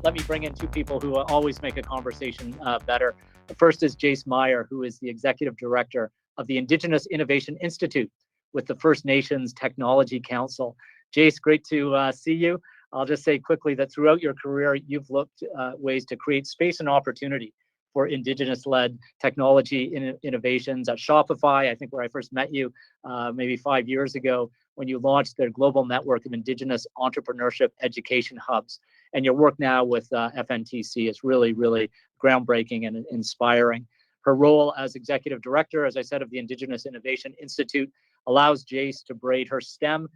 let me bring in two people who always make a conversation better. The first is Jace Meyer, who is the Executive Director of the Indigenous Innovation Institute with the First Nations Technology Council. Jace, great to see you. I'll just say quickly that throughout your career, you've looked at ways to create space and opportunity for Indigenous-led technology innovations at Shopify, I think where I first met you maybe 5 years ago, when you launched their global network of Indigenous entrepreneurship education hubs. And your work now with FNTC is really, really groundbreaking and inspiring. Her role as executive director, as I said, of the Indigenous Innovation Institute allows Jace to braid her STEM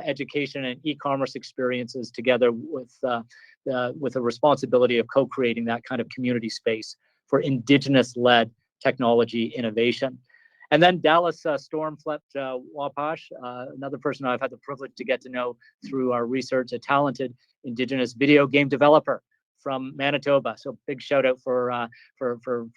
education and e-commerce experiences together with the responsibility of co-creating that kind of community space for Indigenous-led technology innovation. And then Dallas Storm Flett-Wapash, another person I've had the privilege to get to know through our research, a talented Indigenous video game developer from Manitoba. So big shout out for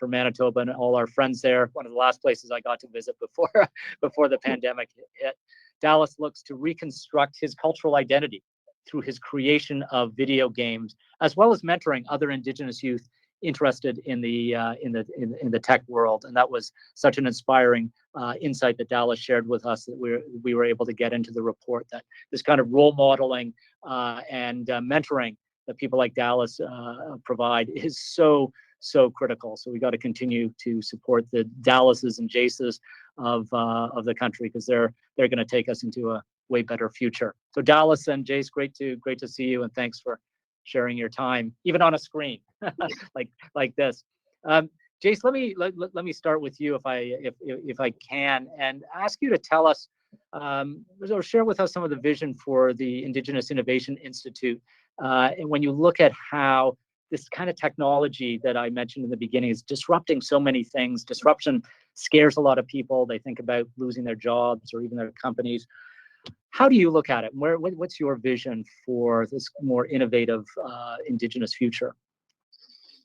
Manitoba and all our friends there. One of the last places I got to visit before the pandemic hit. Dallas looks to reconstruct his cultural identity through his creation of video games, as well as mentoring other Indigenous youth interested in the tech world. And that was such an inspiring insight that Dallas shared with us, that we were able to get into the report, that this kind of role modeling and mentoring that people like Dallas provide is so critical. So we got to continue to support the Dallases and Jaces of the country, because they're going to take us into a way better future. So Dallas and Jace, great to see you, and thanks for sharing your time, even on a screen like this. Jace, let me start with you, if I can, and ask you to tell us or share with us some of the vision for the Indigenous Innovation Institute. And when you look at how this kind of technology that I mentioned in the beginning is disrupting so many things, disruption scares a lot of people. They think about losing their jobs or even their companies. How do you look at it? What's your vision for this more innovative Indigenous future?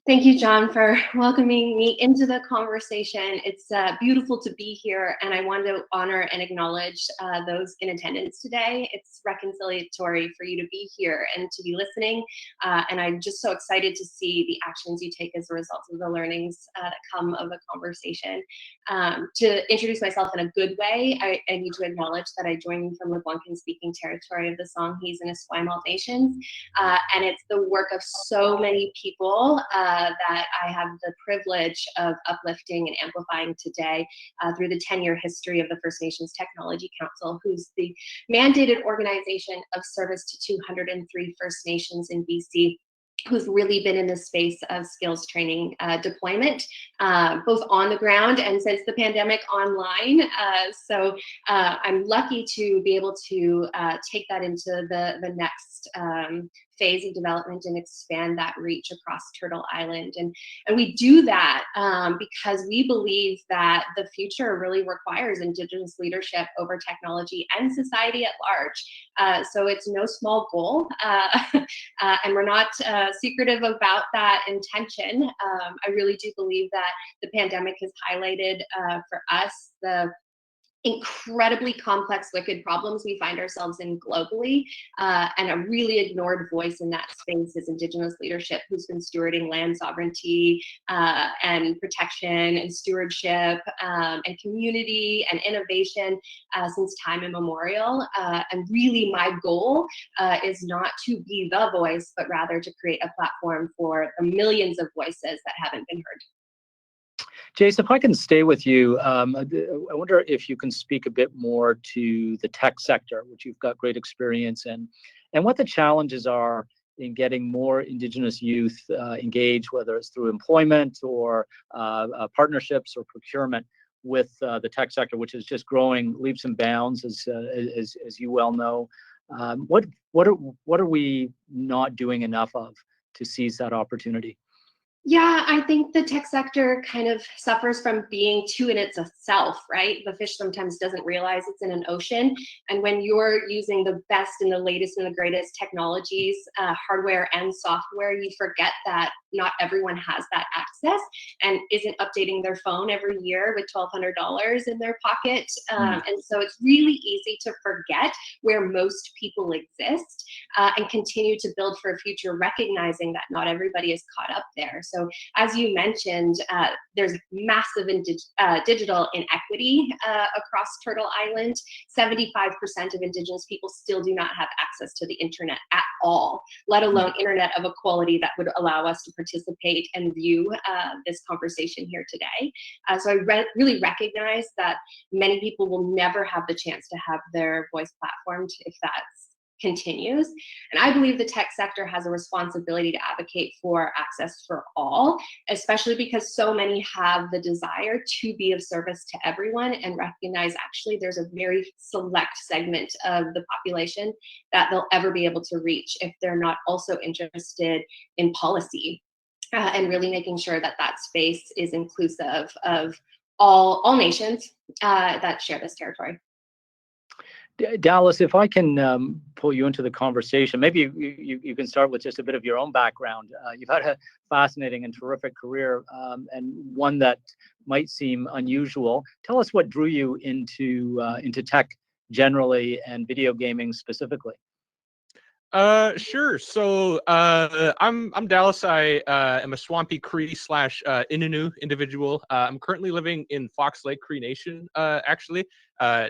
Thank you, John, for welcoming me into the conversation. It's beautiful to be here, and I want to honor and acknowledge those in attendance today. It's reconciliatory for you to be here and to be listening, and I'm just so excited to see the actions you take as a result of the learnings that come of the conversation. To introduce myself in a good way, I need to acknowledge that I joined from the Algonquin-speaking territory of the Songhees and Esquimalt nations, and it's the work of so many people that I have the privilege of uplifting and amplifying today through the 10-year history of the First Nations Technology Council, who's the mandated organization of service to 203 First Nations in BC, who's really been in the space of skills training deployment, both on the ground and since the pandemic online. So I'm lucky to be able to take that into the next phase of development and expand that reach across Turtle Island. And we do that because we believe that the future really requires Indigenous leadership over technology and society at large. So it's no small goal, and we're not secretive about that intention. I really do believe that the pandemic has highlighted for us the incredibly complex wicked problems we find ourselves in globally, and a really ignored voice in that space is Indigenous leadership, who's been stewarding land sovereignty and protection and stewardship and community and innovation since time immemorial. And really my goal is not to be the voice, but rather to create a platform for the millions of voices that haven't been heard. Jace, if I can stay with you, I wonder if you can speak a bit more to the tech sector, which you've got great experience in, and what the challenges are in getting more Indigenous youth engaged, whether it's through employment or partnerships or procurement with the tech sector, which is just growing leaps and bounds, as you well know. What are we not doing enough of to seize that opportunity? Yeah, I think the tech sector kind of suffers from being too in itself, right? The fish sometimes doesn't realize it's in an ocean. And when you're using the best and the latest and the greatest technologies, hardware and software, you forget that not everyone has that access and isn't updating their phone every year with $1,200 in their pocket. And so it's really easy to forget where most people exist, and continue to build for a future, recognizing that not everybody is caught up there. So as you mentioned, there's massive digital inequity across Turtle Island. 75% of Indigenous people still do not have access to the internet at all, let alone internet of a quality that would allow us to participate and view this conversation here today. So I really recognize that many people will never have the chance to have their voice platformed if that's continues. And I believe the tech sector has a responsibility to advocate for access for all, especially because so many have the desire to be of service to everyone and recognize actually there's a very select segment of the population that they'll ever be able to reach if they're not also interested in policy, and really making sure that that space is inclusive of all nations that share this territory. Dallas, if I can pull you into the conversation, maybe you can start with just a bit of your own background. You've had a fascinating and terrific career, and one that might seem unusual. Tell us what drew you into tech generally and video gaming specifically. Sure. So, I'm Dallas. I am a Swampy Cree / Innu individual. I'm currently living in Fox Lake Cree Nation. Actually,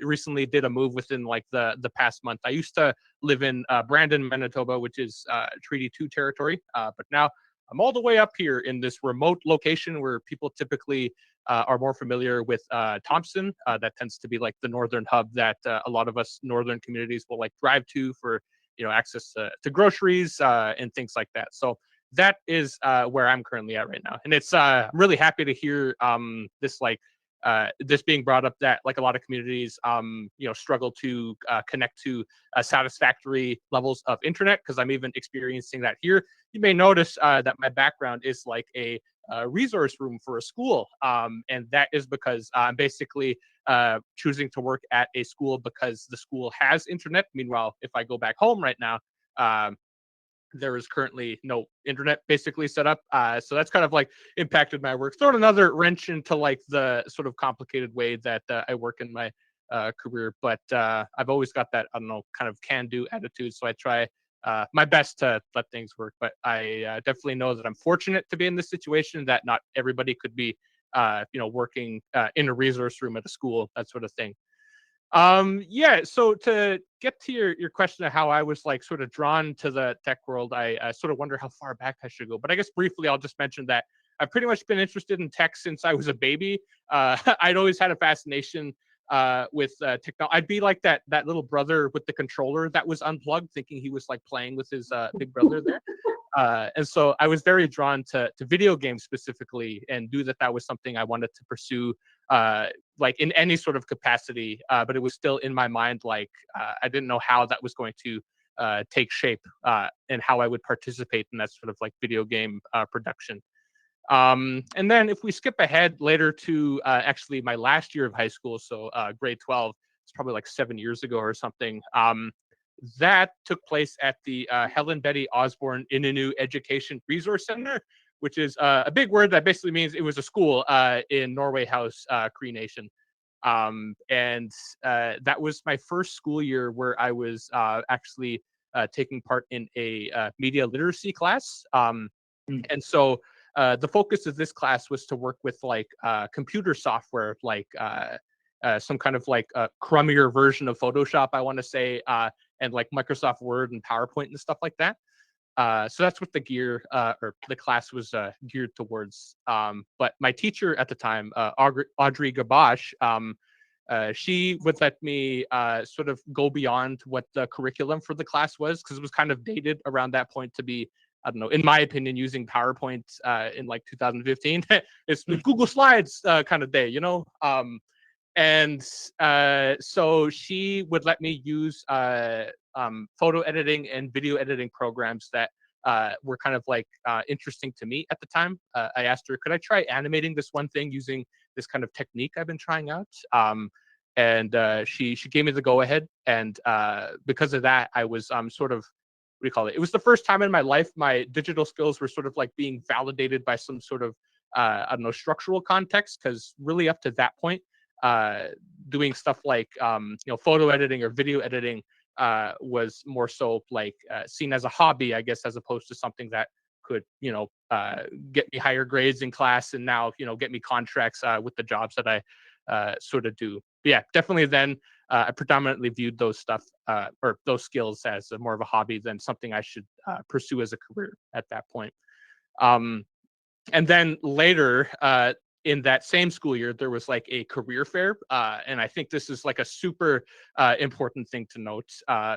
recently did a move within like the past month. I used to live in Brandon, Manitoba, which is Treaty 2 territory. But now I'm all the way up here in this remote location where people typically are more familiar with Thompson. That tends to be like the northern hub that a lot of us northern communities will like drive to for access to groceries and things like that. So that is where I'm currently at right now. And it's I'm really happy to hear this being brought up, that like a lot of communities struggle to connect to satisfactory levels of internet, because I'm even experiencing that here. You may notice that my background is like a resource room for a school, and that is because I'm basically choosing to work at a school because the school has internet. Meanwhile, if I go back home right now, there is currently no internet basically set up. So that's kind of like impacted my work. Throwing another wrench into like the sort of complicated way that I work in my career. But I've always got that, I don't know, kind of can-do attitude. So I try my best to let things work. But I definitely know that I'm fortunate to be in this situation, that not everybody could be working in a resource room at a school, that sort of thing. So to get to your question of how I was like sort of drawn to the tech world, I sort of wonder how far back I should go. But I guess briefly, I'll just mention that I've pretty much been interested in tech since I was a baby. I'd always had a fascination with technology. I'd be like that little brother with the controller that was unplugged, thinking he was like playing with his big brother there. And so I was very drawn to video games specifically, and knew that was something I wanted to pursue, like in any sort of capacity. But it was still in my mind, like I didn't know how that was going to take shape, and how I would participate in that sort of like video game production. And then if we skip ahead later to actually my last year of high school, so grade 12, it's probably like 7 years ago or something. That took place at the Helen Betty Osborne Innu Education Resource Center, which is a big word that basically means it was a school in Norway House, Cree Nation. And that was my first school year where I was actually taking part in a media literacy class. And so the focus of this class was to work with like computer software, like some kind of like a crummier version of Photoshop, I want to say, and like Microsoft Word and PowerPoint and stuff like that. So that's what the class was geared towards. But my teacher at the time, Audrey Gabosh, she would let me sort of go beyond what the curriculum for the class was, because it was kind of dated around that point to be, I don't know, in my opinion, using PowerPoint in like 2015. It's the Google Slides kind of day, and so she would let me use photo editing and video editing programs that were kind of like interesting to me at the time. I asked her, could I try animating this one thing using this kind of technique I've been trying out? And she gave me the go ahead. And because of that, I was sort of, what do you call it? It was the first time in my life my digital skills were sort of like being validated by some sort of, I don't know, structural context. Because really up to that point, doing stuff like, photo editing or video editing was more so like seen as a hobby, I guess, as opposed to something that could, get me higher grades in class and now, get me contracts with the jobs that I sort of do. But yeah, definitely then I predominantly viewed those stuff or those skills as more of a hobby than something I should pursue as a career at that point. And then later in that same school year, there was like a career fair. And I think this is like a super important thing to note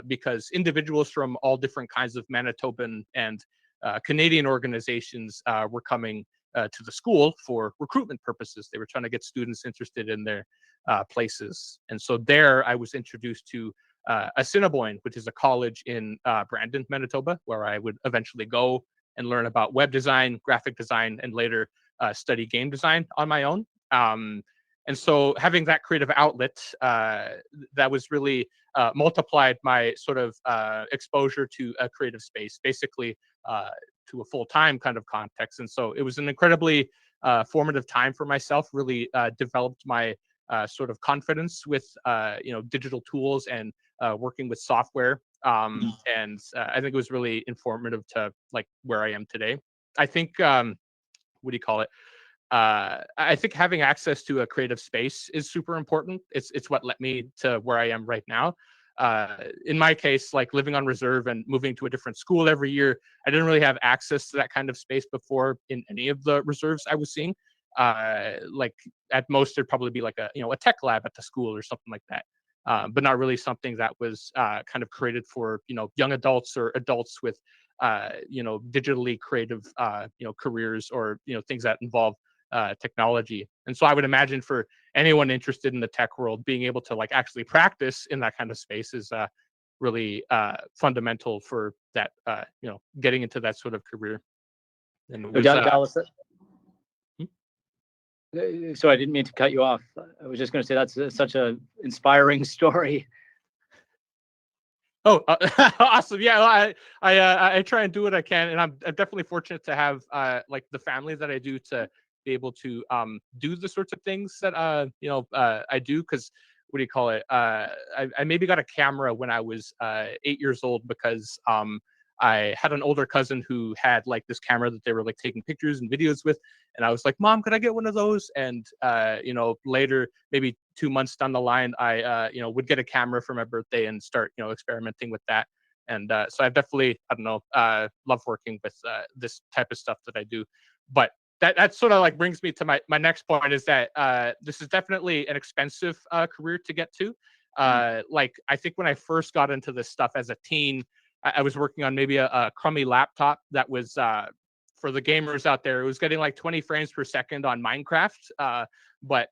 because individuals from all different kinds of Manitoban and Canadian organizations were coming to the school for recruitment purposes. They were trying to get students interested in their places. And so there I was introduced to Assiniboine, which is a college in Brandon, Manitoba, where I would eventually go and learn about web design, graphic design, and later study game design on my own. And so having that creative outlet, that was really multiplied my sort of exposure to a creative space, basically to a full-time kind of context. And so it was an incredibly formative time for myself, really developed my sort of confidence with, digital tools and working with software. And I think it was really informative to like where I am today. I think, what do you call it? I think having access to a creative space is super important. It's what led me to where I am right now. In my case, like living on reserve and moving to a different school every year, I didn't really have access to that kind of space before in any of the reserves I was seeing. Like at most, there'd probably be like a tech lab at the school or something like that. But not really something that was kind of created for young adults or adults with digitally creative careers or things that involve technology. And so I would imagine for anyone interested in the tech world, being able to like actually practice in that kind of space is really fundamental for that getting into that sort of career. And it was, Dallas, so I didn't mean to cut you off. I was just going to say that's such an inspiring story. Oh, awesome! Yeah, I try and do what I can, and I'm definitely fortunate to have like the family that I do to be able to do the sorts of things that I do. Because what do you call it? I maybe got a camera when I was 8 years old because I had an older cousin who had like this camera that they were like taking pictures and videos with, and I was like, "Mom, could I get one of those?" And later, maybe 2 months down the line, I would get a camera for my birthday and start experimenting with that. And so I've definitely, I don't know, love working with this type of stuff that I do. But that sort of like brings me to my next point is that this is definitely an expensive career to get to. Like I think when I first got into this stuff as a teen, I was working on maybe a crummy laptop that was for the gamers out there. It was getting like 20 frames per second on Minecraft, but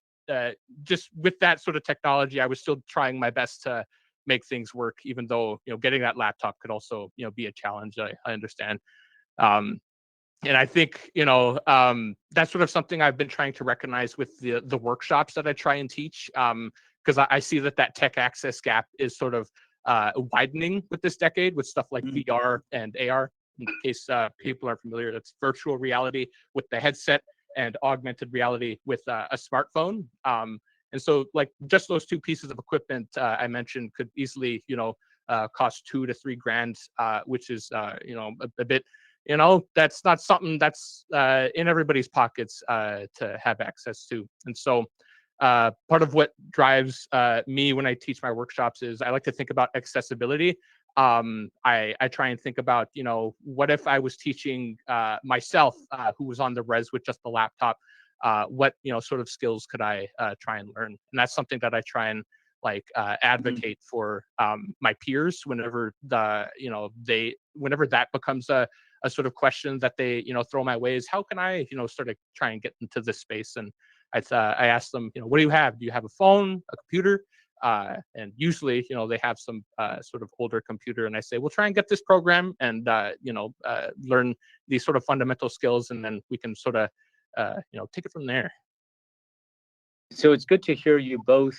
just with that sort of technology, I was still trying my best to make things work, even though getting that laptop could also be a challenge. I understand. And I think that's sort of something I've been trying to recognize with the workshops that I try and teach, because I see that tech access gap is sort of widening with this decade with stuff like VR and AR. In case people aren't familiar, that's virtual reality with the headset and augmented reality with a smartphone. And so like just those two pieces of equipment I mentioned could easily cost $2,000 to $3,000, which is a bit, that's not something that's in everybody's pockets to have access to. And so part of what drives me when I teach my workshops is I like to think about accessibility. I try and think about, what if I was teaching myself who was on the res with just the laptop, what, sort of skills could I try and learn? And that's something that I try and like advocate for my peers whenever whenever that becomes a sort of question that they, throw my way is how can I, sort of try and get into this space? And I asked them, what do you have? Do you have a phone, a computer? And usually, they have some sort of older computer, and I say, "Well, try and get this program and learn these sort of fundamental skills, and then we can sort of take it from there." So it's good to hear you both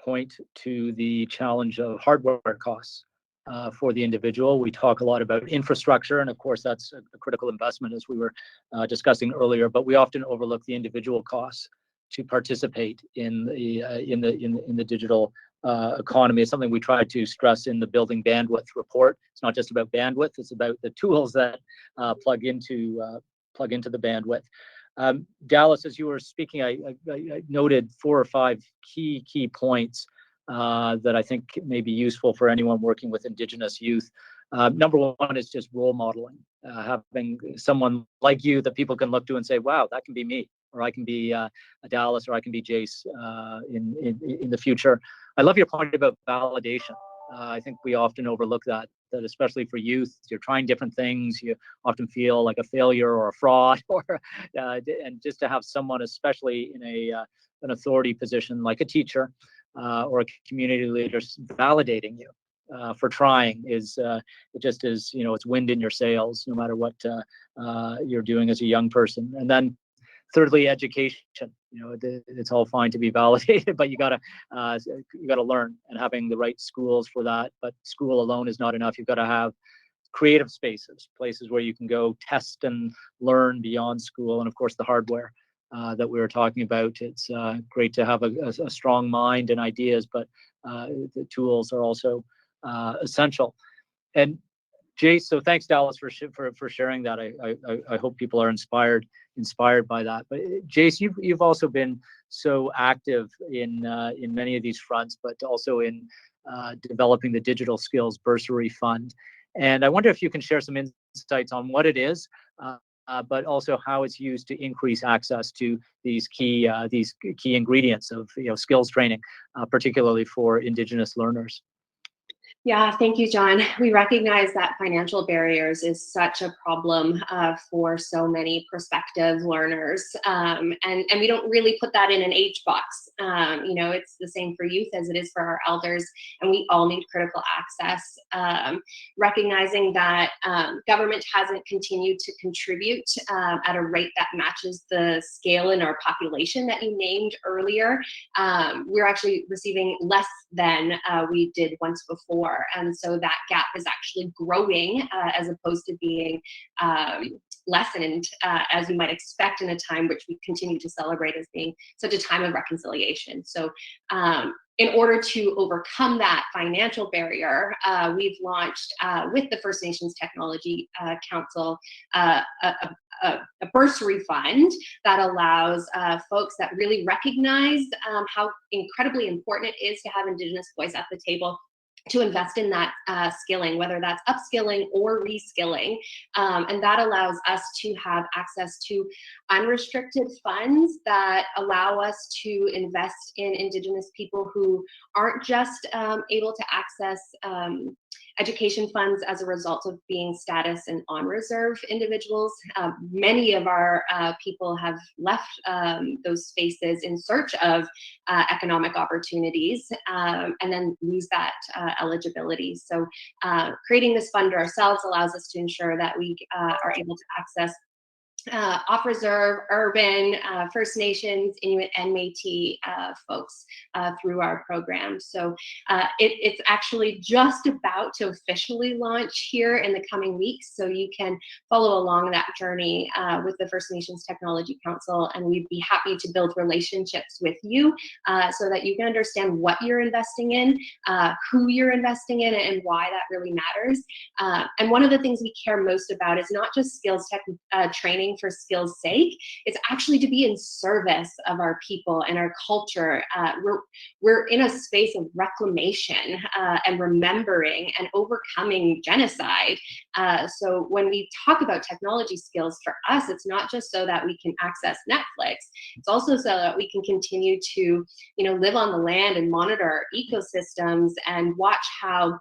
point to the challenge of hardware costs for the individual. We talk a lot about infrastructure, and of course that's a critical investment, as we were discussing earlier. But we often overlook the individual costs to participate in the digital economy. It's something we try to stress in the Building Bandwidth report. It's not just about bandwidth; it's about the tools that plug into the bandwidth. Dallas, as you were speaking, I noted 4 or 5 key points that I think may be useful for anyone working with Indigenous youth. Number one is just role modeling, having someone like you that people can look to and say, "Wow, that can be me," or "I can be a Dallas," or "I can be Jace in the future." I love your point about validation. I think we often overlook that especially for youth, you're trying different things. You often feel like a failure or a fraud, and just to have someone, especially in an authority position like a teacher or a community leader, validating you for trying is it just is, it's wind in your sails, no matter what you're doing as a young person. And then thirdly, education. It's all fine to be validated, but you gotta learn, and having the right schools for that. But school alone is not enough. You've got to have creative spaces, places where you can go test and learn beyond school, and of course the hardware that we were talking about. It's great to have a strong mind and ideas, but the tools are also essential. And Jace, so thanks, Dallas, for sharing that. I hope people are inspired by that. But Jace, you've also been so active in many of these fronts, but also in developing the Digital Skills Bursary Fund. And I wonder if you can share some insights on what it is, but also how it's used to increase access to these key ingredients of skills training, particularly for Indigenous learners. Yeah, thank you, John. We recognize that financial barriers is such a problem for so many prospective learners, and we don't really put that in an age box. It's the same for youth as it is for our elders, and we all need critical access. Recognizing that government hasn't continued to contribute at a rate that matches the scale in our population that you named earlier, we're actually receiving less than we did once before. And so that gap is actually growing as opposed to being lessened, as you might expect in a time which we continue to celebrate as being such a time of reconciliation. So in order to overcome that financial barrier, we've launched with the First Nations Technology Council a bursary fund that allows folks that really recognize how incredibly important it is to have Indigenous voice at the table to invest in that skilling, whether that's upskilling or reskilling. And that allows us to have access to unrestricted funds that allow us to invest in Indigenous people who aren't just able to access education funds as a result of being status and on reserve individuals. Many of our people have left those spaces in search of economic opportunities and then lose that eligibility. So creating this fund ourselves allows us to ensure that we are able to access off-reserve, urban, First Nations, Inuit, and Métis folks through our program. So it's actually just about to officially launch here in the coming weeks. So you can follow along that journey with the First Nations Technology Council, and we'd be happy to build relationships with you so that you can understand what you're investing in, who you're investing in, and why that really matters. And one of the things we care most about is not just skills training for skills sake. It's actually to be in service of our people and our culture. We're in a space of reclamation and remembering and overcoming genocide. So when we talk about technology skills, for us, it's not just so that we can access Netflix. It's also so that we can continue to, live on the land and monitor our ecosystems and watch how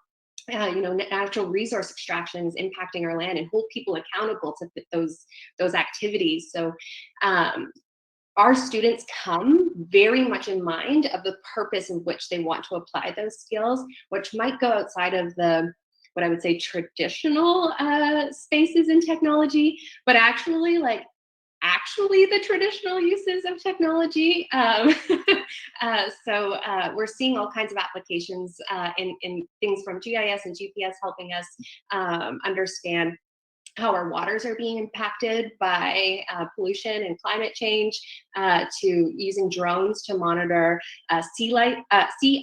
natural resource extraction is impacting our land and hold people accountable to those activities. So our students come very much in mind of the purpose in which they want to apply those skills, which might go outside of the, what I would say, traditional spaces in technology, but actually the traditional uses of technology. So we're seeing all kinds of applications in things from GIS and GPS helping us understand how our waters are being impacted by pollution and climate change, to using drones to monitor sea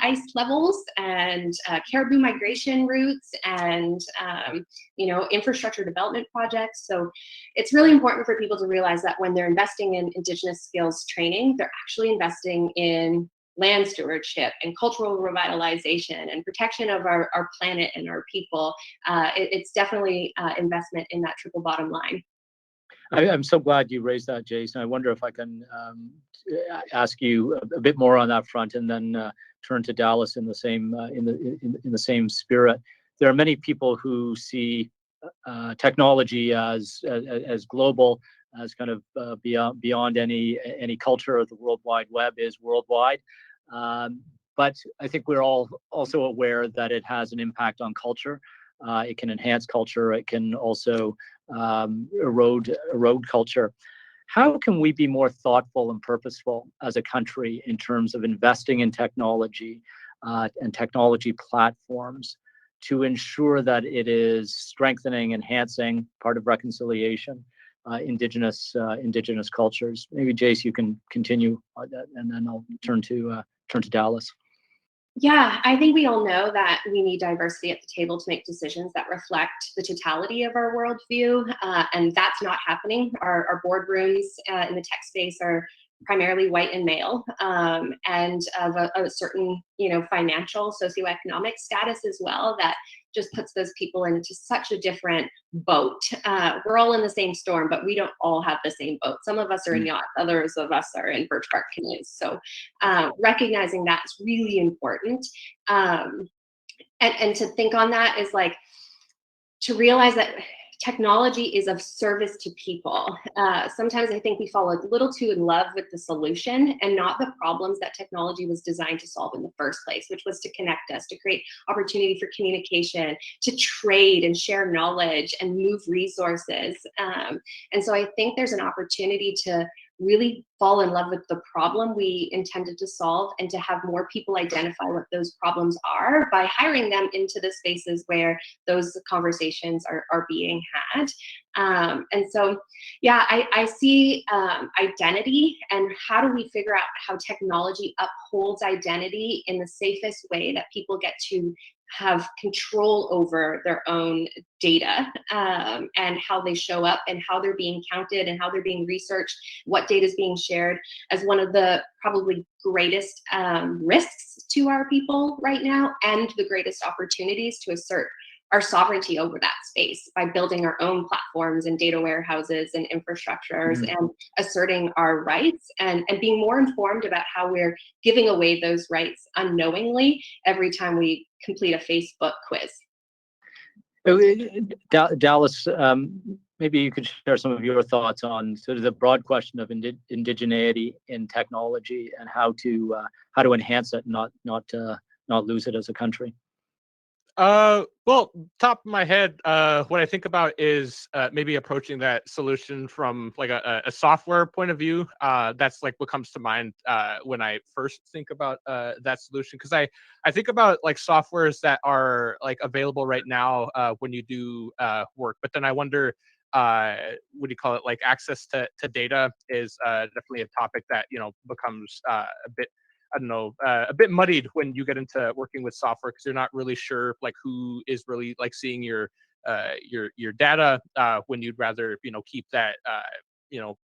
ice levels and caribou migration routes and infrastructure development projects. So it's really important for people to realize that when they're investing in Indigenous skills training, they're actually investing in land stewardship and cultural revitalization and protection of our planet and our people. It's definitely investment in that triple bottom line. I'm so glad you raised that, Jason. I wonder if I can ask you a bit more on that front, and then turn to Dallas in the same in the same spirit. There are many people who see technology as global, as kind of beyond any culture. Of the World Wide Web is worldwide, but I think we're all also aware that it has an impact on culture. It can enhance culture. It can also erode culture. How can we be more thoughtful and purposeful as a country in terms of investing in technology and technology platforms to ensure that it is strengthening, enhancing, part of reconciliation, Indigenous cultures? Maybe Jace, you can continue on that, and then I'll turn to Dallas. Yeah, I think we all know that we need diversity at the table to make decisions that reflect the totality of our worldview, and that's not happening. Our boardrooms in the tech space are primarily white and male, and of a certain, financial, socioeconomic status as well, that just puts those people into such a different boat. We're all in the same storm, but we don't all have the same boat. Some of us are in yachts, others of us are in birch bark canoes. So recognizing that is really important. And to think on that is to realize that technology is of service to people. Sometimes I think we fall a little too in love with the solution and not the problems that technology was designed to solve in the first place, which was to connect us, to create opportunity for communication, to trade and share knowledge and move resources. And so I think there's an opportunity to really fall in love with the problem we intended to solve, and to have more people identify what those problems are by hiring them into the spaces where those conversations are being had. And so, yeah, I see identity, and how do we figure out how technology upholds identity in the safest way that people get to have control over their own data, and how they show up and how they're being counted and how they're being researched, what data is being shared, as one of the probably greatest risks to our people right now, and the greatest opportunities to assert our sovereignty over that space by building our own platforms and data warehouses and infrastructures, and asserting our rights, and being more informed about how we're giving away those rights unknowingly every time we complete a Facebook quiz. Dallas, maybe you could share some of your thoughts on sort of the broad question of indigeneity in technology, and how to enhance it, not lose it as a country. Well, top of my head, what I think about is maybe approaching that solution from like a software point of view. That's like what comes to mind when I first think about that solution, because I think about like softwares that are like available right now when you do work, but then I wonder, what do you call it? Like access to data is definitely a topic that becomes a bit, I don't know, a bit muddied when you get into working with software, because you're not really sure like who is really like seeing your data, when you'd rather keep that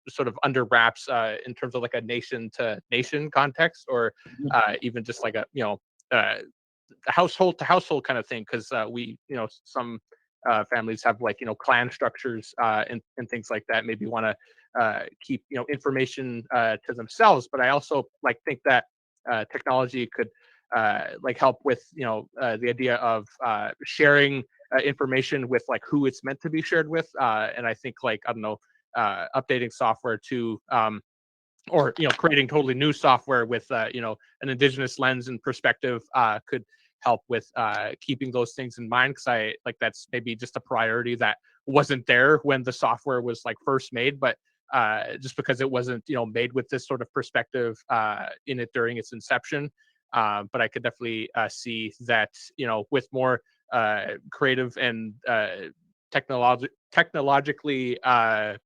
sort of under wraps in terms of like a nation to nation context, or even just like a household to household kind of thing, because we some families have like clan structures and things like that, maybe want to keep information to themselves. But I also like think that technology could like help with the idea of sharing information with like who it's meant to be shared with, and I think like, I don't know, updating software to or creating totally new software with an Indigenous lens and perspective could help with keeping those things in mind, because I like that's maybe just a priority that wasn't there when the software was like first made, but just because it wasn't made with this sort of perspective in it during its inception. But I could definitely see that with more creative and technologically I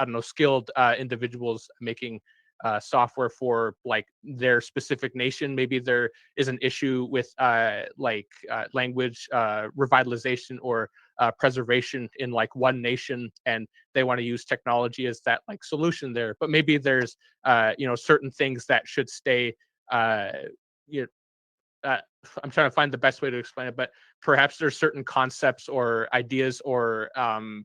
don't know, skilled individuals making software for like their specific nation. Maybe there is an issue with language revitalization or preservation in like one nation, and they want to use technology as that like solution there. But maybe there's certain things that should stay. You know, I'm trying to find the best way to explain it, but perhaps there's certain concepts or ideas or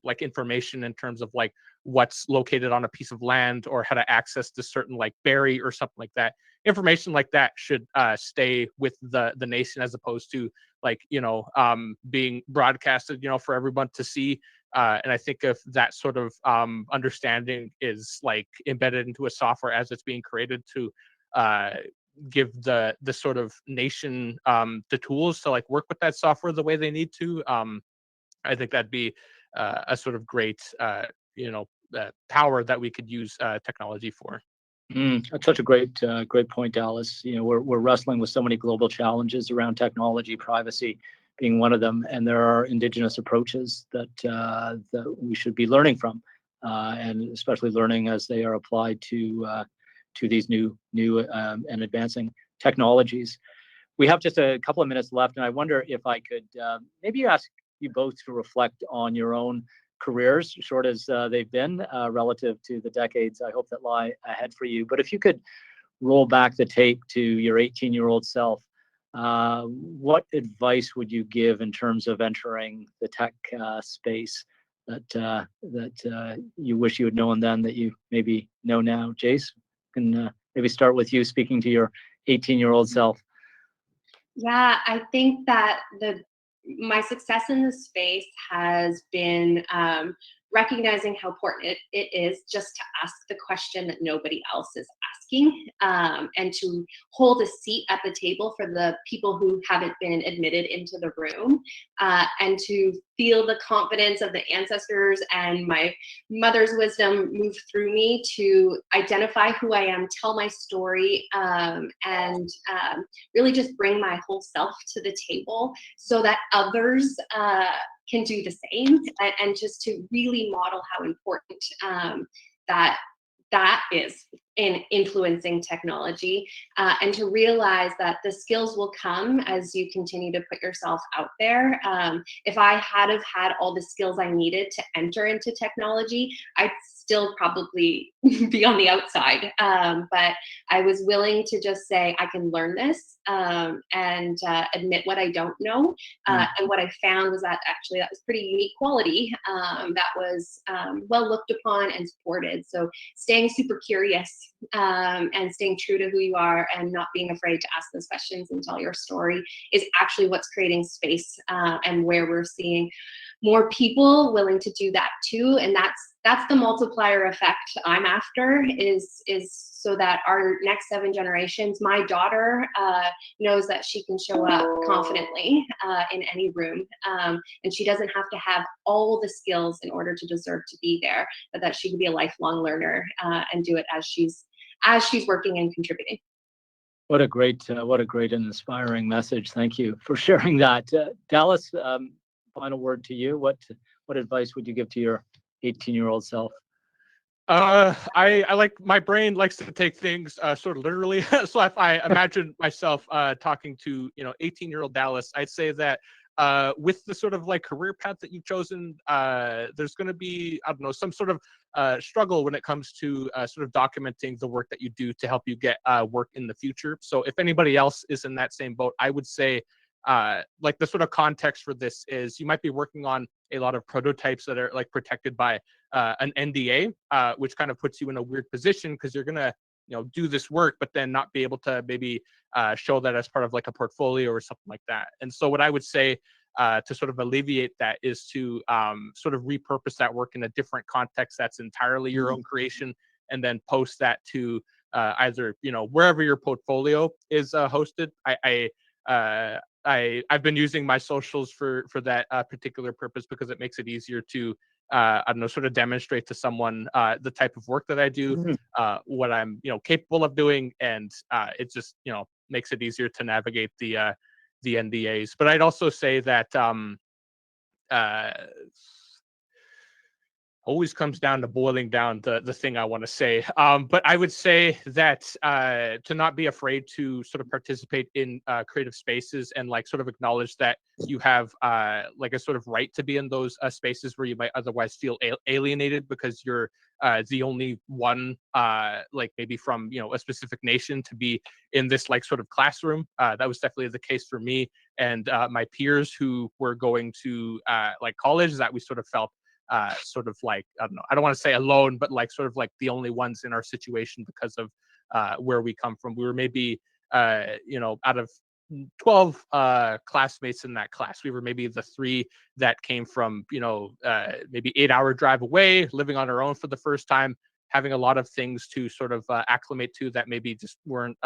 like information in terms of like what's located on a piece of land or how to access this certain like berry or something like that. Information like that should stay with the nation, as opposed to like being broadcasted for everyone to see. And I think if that sort of understanding is like embedded into a software as it's being created to give the sort of nation the tools to like work with that software the way they need to, I think that'd be a sort of great power that we could use technology for. That's such a great point, Dallas. We're wrestling with so many global challenges around technology, privacy being one of them, and there are Indigenous approaches that we should be learning from, and especially learning as they are applied to these new and advancing technologies. We have just a couple of minutes left, and I wonder if I could maybe ask you both to reflect on your own careers, short as they've been, relative to the decades I hope that lie ahead for you. But if you could roll back the tape to your 18-year-old self, what advice would you give in terms of entering the tech space that you wish you had known then that you maybe know now? Jace, can maybe start with you, speaking to your 18-year-old self. Yeah, I think that my success in this space has been recognizing how important it is just to ask the question that nobody else is asking, and to hold a seat at the table for the people who haven't been admitted into the room, and to feel the confidence of the ancestors and my mother's wisdom move through me to identify who I am, tell my story, and really just bring my whole self to the table so that others can do the same, and just to really model how important that is in influencing technology, and to realize that the skills will come as you continue to put yourself out there. If I had have had all the skills I needed to enter into technology, I'd still probably be on the outside. But I was willing to just say, I can learn this, and admit what I don't know. And what I found was that actually that was pretty unique quality that was well looked upon and supported. So staying super curious, and staying true to who you are, and not being afraid to ask those questions and tell your story is actually what's creating space, and where we're seeing more people willing to do that too. And that's the multiplier effect I'm after, is so that our next 7 generations, my daughter knows that she can show up confidently in any room, and she doesn't have to have all the skills in order to deserve to be there, but that she can be a lifelong learner, and do it as she's working and contributing. What a great and inspiring message. Thank you for sharing that. Dallas, final word to you. What advice would you give to your 18-year-old self? I like, my brain likes to take things sort of literally. So if I imagine myself talking to 18-year-old Dallas, I'd say that with the sort of like career path that you've chosen, there's going to be, I don't know, some sort of struggle when it comes to sort of documenting the work that you do to help you get work in the future. So if anybody else is in that same boat, I would say like the sort of context for this is you might be working on a lot of prototypes that are like protected by an NDA, which kind of puts you in a weird position because you're gonna do this work, but then not be able to maybe show that as part of like a portfolio or something like that. And so what I would say to sort of alleviate that is to sort of repurpose that work in a different context that's entirely your own creation, and then post that to either, wherever your portfolio is hosted. I've been using my socials for that particular purpose, because it makes it easier to I don't know, sort of demonstrate to someone the type of work that I do, what I'm capable of doing, and it just makes it easier to navigate the NDAs. But I'd also say that always comes down to boiling down the thing I want to say. But I would say that to not be afraid to sort of participate in creative spaces, and like sort of acknowledge that you have like a sort of right to be in those spaces where you might otherwise feel alienated because you're the only one, like maybe from a specific nation, to be in this like sort of classroom. That was definitely the case for me and my peers who were going to like college, that we sort of felt sort of like, I don't know, I don't want to say alone, but like sort of like the only ones in our situation because of where we come from. We were maybe, out of 12 classmates in that class, we were maybe the 3 that came from, maybe 8-hour drive away, living on our own for the first time, having a lot of things to sort of acclimate to that maybe just weren't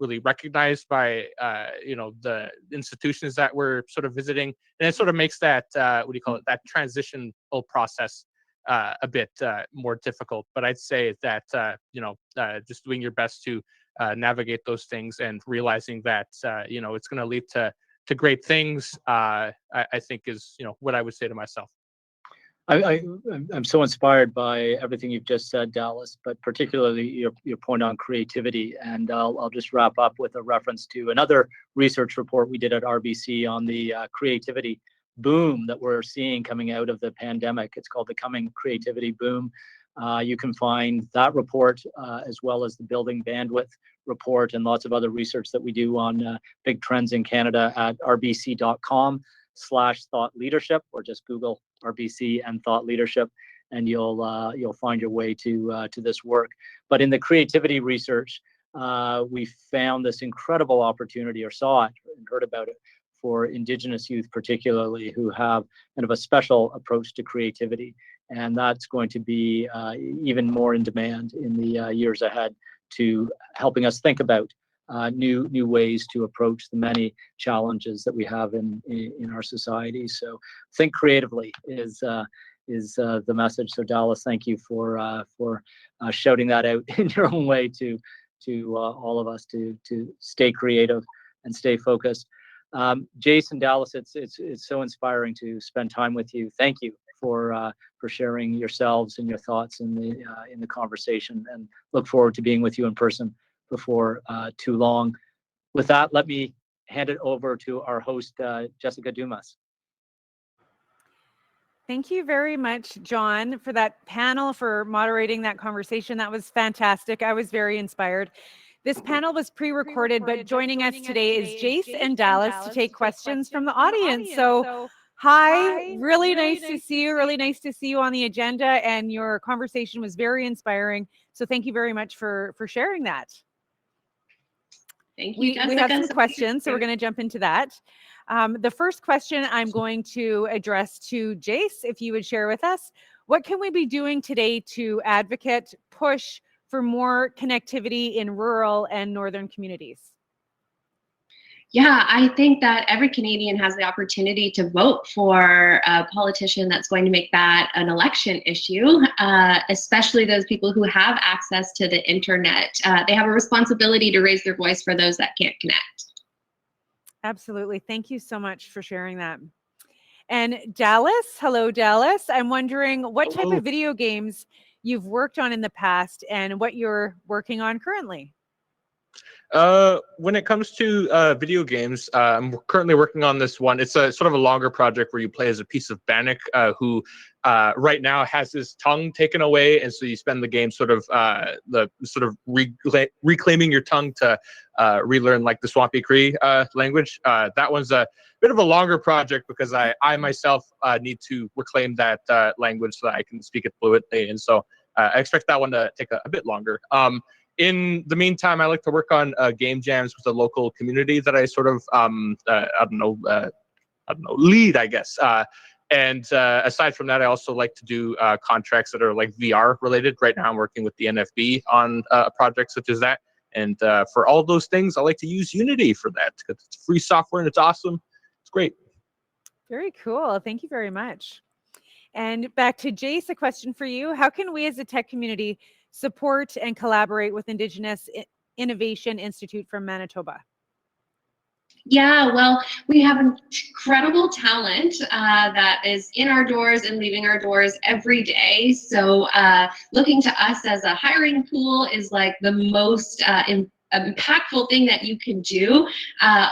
really recognized by the institutions that we're sort of visiting, and it sort of makes that that transitional process a bit more difficult. But I'd say that just doing your best to navigate those things, and realizing that it's going to lead to great things, I think is what I would say to myself. I'm so inspired by everything you've just said, Dallas, but particularly your point on creativity. And I'll just wrap up with a reference to another research report we did at RBC on the creativity boom that we're seeing coming out of the pandemic. It's called the Coming Creativity Boom. You can find that report as well as the Building Bandwidth report and lots of other research that we do on big trends in Canada at rbc.com/thought leadership, or just Google RBC and thought leadership, and you'll find your way to this work. But in the creativity research, we found this incredible opportunity, or saw it and heard about it, for Indigenous youth particularly, who have kind of a special approach to creativity, and that's going to be even more in demand in the years ahead, to helping us think about new ways to approach the many challenges that we have in our society. So think creatively is the message. So Dallas, thank you for shouting that out in your own way to all of us to stay creative and stay focused. Jace and Dallas, it's so inspiring to spend time with you. Thank you for sharing yourselves and your thoughts in the conversation, and look forward to being with you in person before too long. With that, let me hand it over to our host, Jessica Dumas. Thank you very much, John, for that panel, for moderating that conversation. That was fantastic. I was very inspired. This panel was pre-recorded, but joining us today is Jace and Dallas to take questions from the audience. So hi, really nice to see you. Really nice to see you on the agenda, and your conversation was very inspiring. So thank you very much for sharing that. Thank you, we have some questions, so we're going to jump into that. The first question I'm going to address to Jace, if you would share with us, what can we be doing today to advocate, push for more connectivity in rural and northern communities? Yeah, I think that every Canadian has the opportunity to vote for a politician that's going to make that an election issue, especially those people who have access to the internet. They have a responsibility to raise their voice for those that can't connect. Absolutely. Thank you so much for sharing that. And Dallas, hello, Dallas. I'm wondering what type of video games you've worked on in the past and what you're working on currently. When it comes to video games, I'm currently working on this one. It's a sort of a longer project where you play as a piece of Bannock who right now has his tongue taken away, and so you spend the game sort of reclaiming your tongue to relearn like the Swampy Cree language. That one's a bit of a longer project because I myself need to reclaim that language so that I can speak it fluently, and so I expect that one to take a bit longer. In the meantime, I like to work on game jams with the local community that I sort of lead, I guess. And aside from that, I also like to do contracts that are like VR related. Right now, I'm working with the NFB on a project such as that. And for all those things, I like to use Unity for that because it's free software and it's awesome. It's great. Very cool. Thank you very much. And back to Jace, a question for you. How can we as a tech community support and collaborate with Indigenous Innovation Institute from Manitoba? Yeah, well, we have incredible talent that is in our doors and leaving our doors every day. So looking to us as a hiring pool is like the most impactful thing that you can do.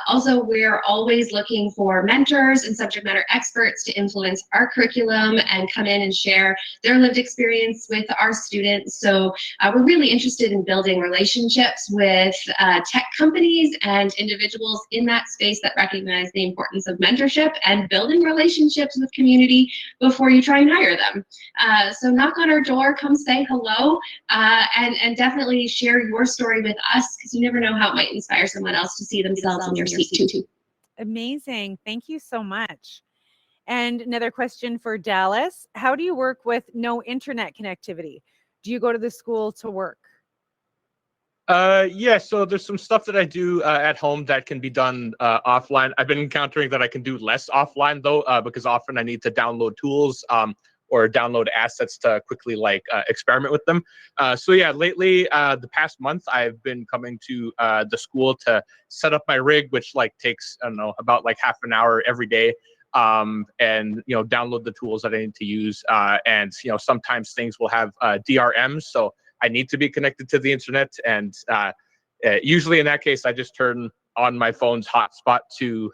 Also, we're always looking for mentors and subject matter experts to influence our curriculum and come in and share their lived experience with our students. So we're really interested in building relationships with tech companies and individuals in that space that recognize the importance of mentorship and building relationships with community before you try and hire them. So knock on our door, come say hello, and definitely share your story with us, because you never know how it might inspire someone else to see themselves in your seat too. Amazing. Thank you so much. And another question for Dallas. How do you work with no internet connectivity? Do you go to the school to work? Yeah, so there's some stuff that I do at home that can be done offline. I've been encountering that I can do less offline though, because often I need to download tools or download assets to quickly like experiment with them. So yeah, lately, the past month, I've been coming to the school to set up my rig, which like takes, I don't know, about like half an hour every day. And download the tools that I need to use. And sometimes things will have DRMs, so I need to be connected to the internet. And usually in that case, I just turn on my phone's hotspot to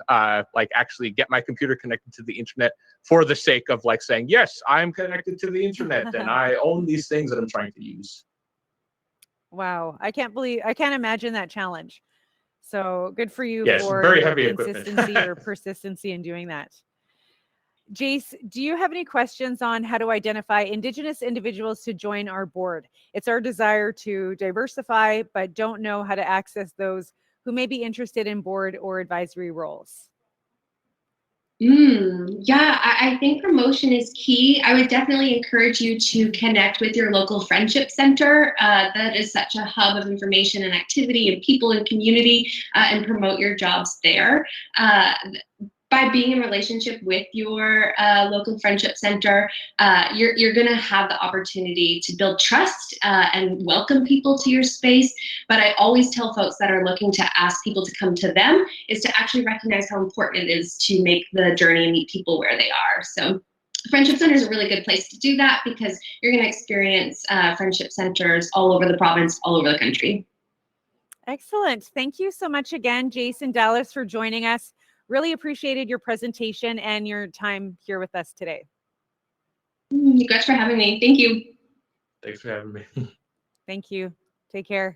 like actually get my computer connected to the internet for the sake of like saying, yes, I'm connected to the internet and I own these things that I'm trying to use. Wow. I can't imagine that challenge. So good for you Yes, for very your heavy consistency or equipment. persistency in doing that. Jace, do you have any questions on how to identify Indigenous individuals to join our board? It's our desire to diversify, but don't know how to access those who may be interested in board or advisory roles. Yeah, I think promotion is key. I would definitely encourage you to connect with your local friendship center. That is such a hub of information and activity and people and community, and promote your jobs there. By being in relationship with your local friendship center, you're going to have the opportunity to build trust and welcome people to your space. But I always tell folks that are looking to ask people to come to them is to actually recognize how important it is to make the journey and meet people where they are. So Friendship Center is a really good place to do that, because you're going to experience friendship centers all over the province, all over the country. Excellent. Thank you so much again, Jace and Dallas, for joining us. Really appreciated your presentation and your time here with us today. You guys for having me. Thank you. Thanks for having me. Thank you. Take care.